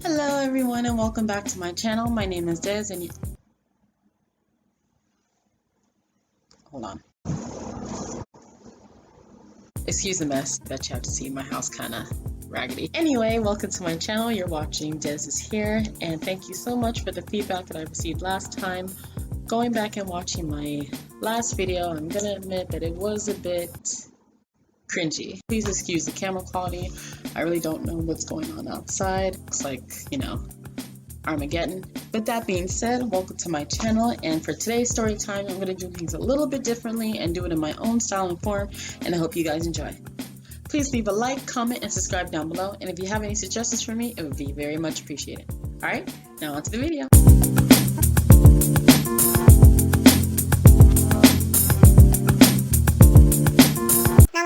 Hello everyone and welcome back to my channel. My name is Des and hold on. Excuse the mess that you have to see. My house kind of raggedy. Anyway, welcome to my channel. You're watching Des is Here, and thank you so much for the feedback that I received last time. Going back and watching my last video, I'm gonna admit that it was a bit cringy. Please excuse the camera quality. I really don't know what's going on outside. Looks like, Armageddon. With that being said, welcome to my channel, and for today's story time, I'm going to do things a little bit differently and do it in my own style and form, and I hope you guys enjoy. Please leave a like, comment, and subscribe down below, and if you have any suggestions for me, it would be very much appreciated. Alright, now on to the video.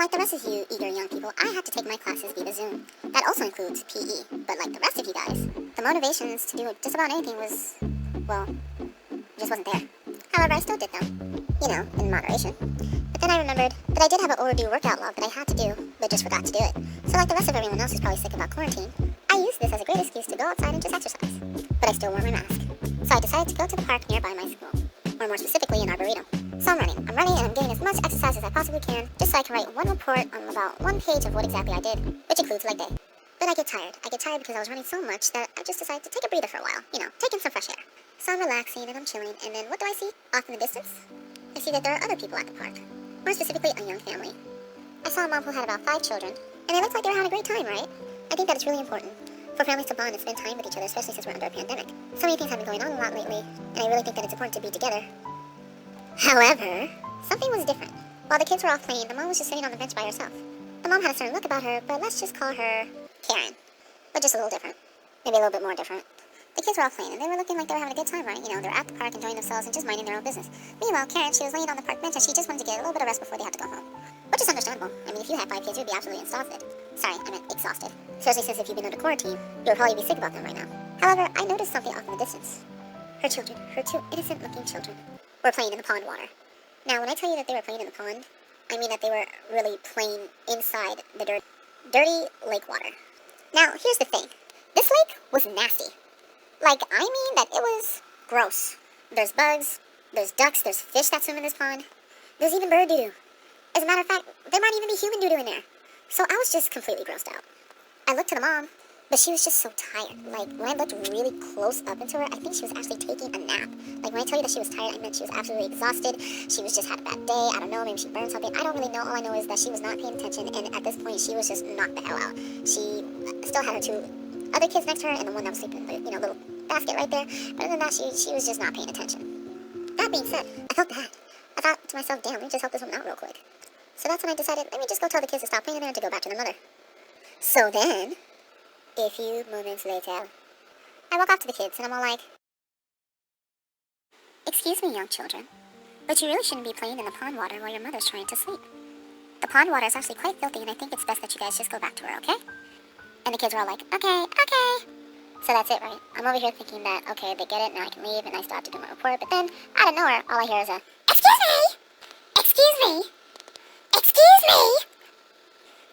Like the rest of you eager young people, I had to take my classes via Zoom. That also includes PE, but like the rest of you guys, the motivations to do just about anything was, well, just wasn't there. However, I still did them, in moderation. But then I remembered that I did have an overdue workout log that I had to do, but just forgot to do it. So like the rest of everyone else who's probably sick about quarantine, I used this as a great excuse to go outside and just exercise. But I still wore my mask. So I decided to go to the park nearby my school, or more specifically an arboretum. So I'm running and I'm getting as much exercise as I possibly can, just so I can write one report on about one page of what exactly I did, which includes leg day. But I get tired because I was running so much that I just decided to take a breather for a while, take in some fresh air. So I'm relaxing and I'm chilling, and then what do I see? Off in the distance, I see that there are other people at the park, more specifically a young family. I saw a mom who had about 5 children, and they looked like they were having a great time, right? I think that it's really important for families to bond and spend time with each other, especially since we're under a pandemic. So many things have been going on a lot lately, and I really think that it's important to be together. However, something was different. While the kids were off playing, the mom was just sitting on the bench by herself. The mom had a certain look about her, but let's just call her Karen. But just a little different. Maybe a little bit more different. The kids were off playing, and they were looking like they were having a good time, right? They're at the park enjoying themselves and just minding their own business. Meanwhile, Karen, she was laying on the park bench, and she just wanted to get a little bit of rest before they had to go home. Which is understandable. I mean, if you had 5 kids, you'd be absolutely exhausted. Sorry, I meant exhausted. Especially since if you've been under quarantine, you would probably be sick about them right now. However, I noticed something off in the distance. Her children, her 2 innocent-looking children, were playing in the pond water. Now, when I tell you that they were playing in the pond, I mean that they were really playing inside the dirty lake water. Now, here's the thing. This lake was nasty. I mean that it was gross. There's bugs, there's ducks, there's fish that swim in this pond. There's even bird doo-doo. As a matter of fact, there might even be human doo-doo in there. So I was just completely grossed out. I looked to the mom, but she was just so tired. When I looked really close up into her, I think she was actually taking a nap. When I tell you that she was tired, I meant she was absolutely exhausted. She was just had a bad day. I don't know, maybe she burned something. I don't really know. All I know is that she was not paying attention, and at this point, she was just knocked the hell out. She still had her 2 other kids next to her, and the one that was sleeping in the, little basket right there. But other than that, she was just not paying attention. That being said, I felt bad. I thought to myself, damn, let me just help this woman out real quick. So that's when I decided, let me just go tell the kids to stop playing in there and to go back to their mother. So then, a few moments later, I walk off to the kids, and I'm all like, "Excuse me, young children, but you really shouldn't be playing in the pond water while your mother's trying to sleep. The pond water is actually quite filthy, and I think it's best that you guys just go back to her, okay?" And the kids were all like, okay. So that's it, right? I'm over here thinking that, okay, they get it, now I can leave, and I still have to do my report, but then, out of nowhere, all I hear is a, "Excuse me! Excuse me! Excuse me!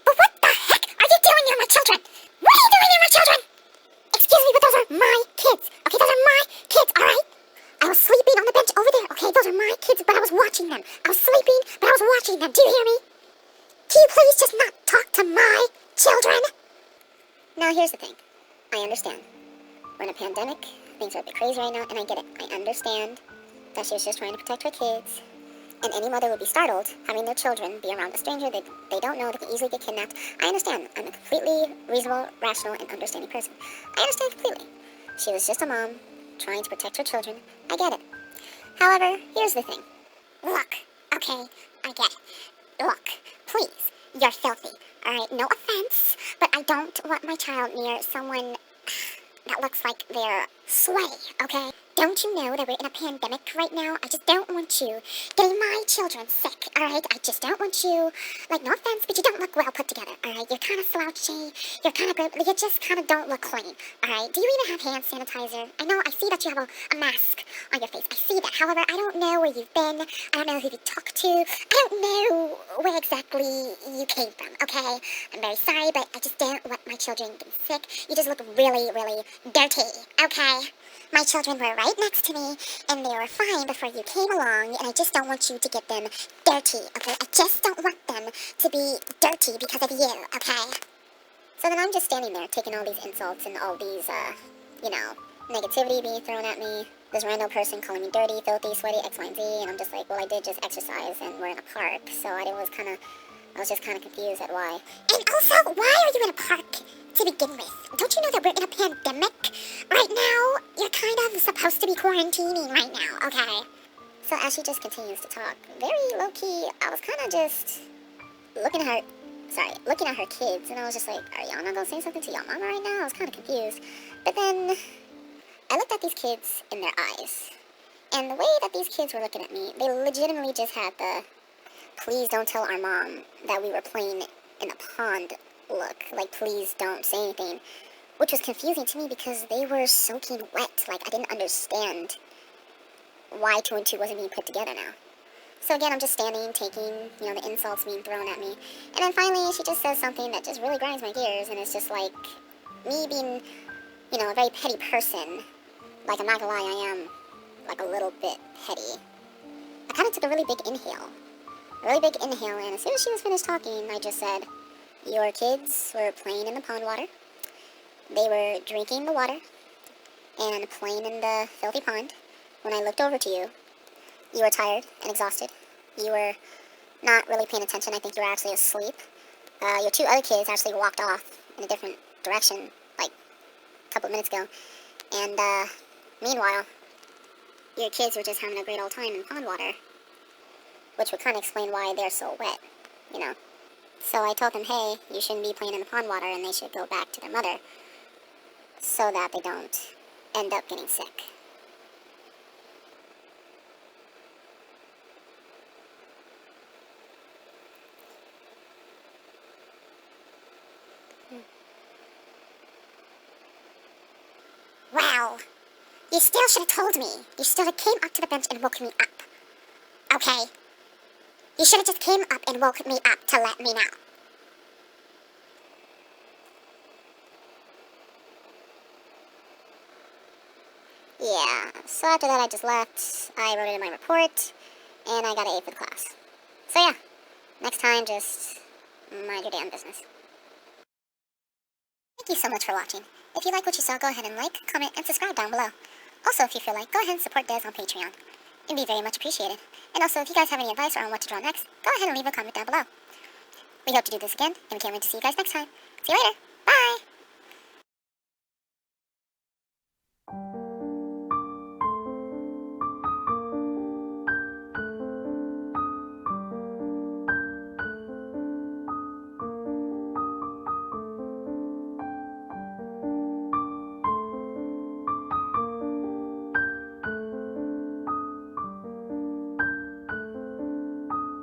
But what the heck are you doing near my children? What are you doing near my children? Excuse me, but those are my kids. Okay, those are my kids, alright? I was sleeping on the bench over there. Okay, those are my kids, but I was watching them. I was sleeping, but I was watching them. Do you hear me? Can you please just not talk to my children?" Now, here's the thing. I understand. We're in a pandemic. Things are a bit crazy right now, and I get it. I understand that she was just trying to protect her kids. And any mother would be startled having their children be around a stranger they don't know, they can easily get kidnapped. I understand. I'm a completely reasonable, rational, and understanding person. I understand completely. She was just a mom trying to protect her children. I get it. However, here's the thing. Look, okay, I get it. Look, please, you're filthy. Alright, no offense, but I don't want my child near someone that looks like they're sweaty, okay? don't you know that we're in a pandemic right now? I just don't want you getting my children sick, alright? I just don't want you, like, no offense, but you don't look well put together, alright? You're kind of slouchy, you're kind of, you just kind of don't look clean, alright? Do you even have hand sanitizer? I know, I see that you have a mask on your face. I see that. However, I don't know where you've been. I don't know who you talked to. I don't know where exactly you came from, okay? I'm very sorry, but I just don't want my children getting sick. You just look really, really dirty, okay? My children were right next to me, and they were fine before you came along, and I just don't want you to get them dirty, okay? I just don't want them to be dirty because of you, okay? So then I'm just standing there taking all these insults and all these, negativity being thrown at me. This random person calling me dirty, filthy, sweaty, X, Y, and Z, and I'm just like, well, I did just exercise, and we're in a park, so I was just kind of confused at why. And also, why are you in a park to begin with? Don't you know that we're in a pandemic right now? You're kind of supposed to be quarantining right now, okay? So as she just continues to talk, very low-key, I was kind of just looking at her kids, and I was just like, are y'all not gonna say something to y'all mama right now? I was kind of confused. But then I looked at these kids in their eyes, and the way that these kids were looking at me, they legitimately just had the, please don't tell our mom that we were playing in the pond look, like, please don't say anything, which was confusing to me because they were soaking wet. Like, I didn't understand why 2 and 2 wasn't being put together now. So again, I'm just standing, taking, the insults being thrown at me, and then finally she just says something that just really grinds my gears, and it's just like, me being, a very petty person, like, I'm not gonna lie, I am, like, a little bit petty. I kind of took a really big inhale, and as soon as she was finished talking, I just said, your kids were playing in the pond water, they were drinking the water, and playing in the filthy pond. When I looked over to you, you were tired and exhausted. You were not really paying attention. I think you were actually asleep. Your 2 other kids actually walked off in a different direction, like, a couple of minutes ago, and, meanwhile, your kids were just having a great old time in pond water, which would kind of explain why they're so wet, So I told them, hey, you shouldn't be playing in the pond water, and they should go back to their mother so that they don't end up getting sick. Wow. You still should have told me. You still have came up to the bench and woke me up. Okay? You should have just came up and woke me up to let me know. Yeah, so after that I just left, I wrote it in my report, and I got an A for the class. So yeah, next time just mind your damn business. Thank you so much for watching. If you like what you saw, go ahead and like, comment, and subscribe down below. Also, if you feel like, go ahead and support Des on Patreon. It'd be very much appreciated. And also, if you guys have any advice on what to draw next, go ahead and leave a comment down below. We hope to do this again, and we can't wait to see you guys next time. See you later!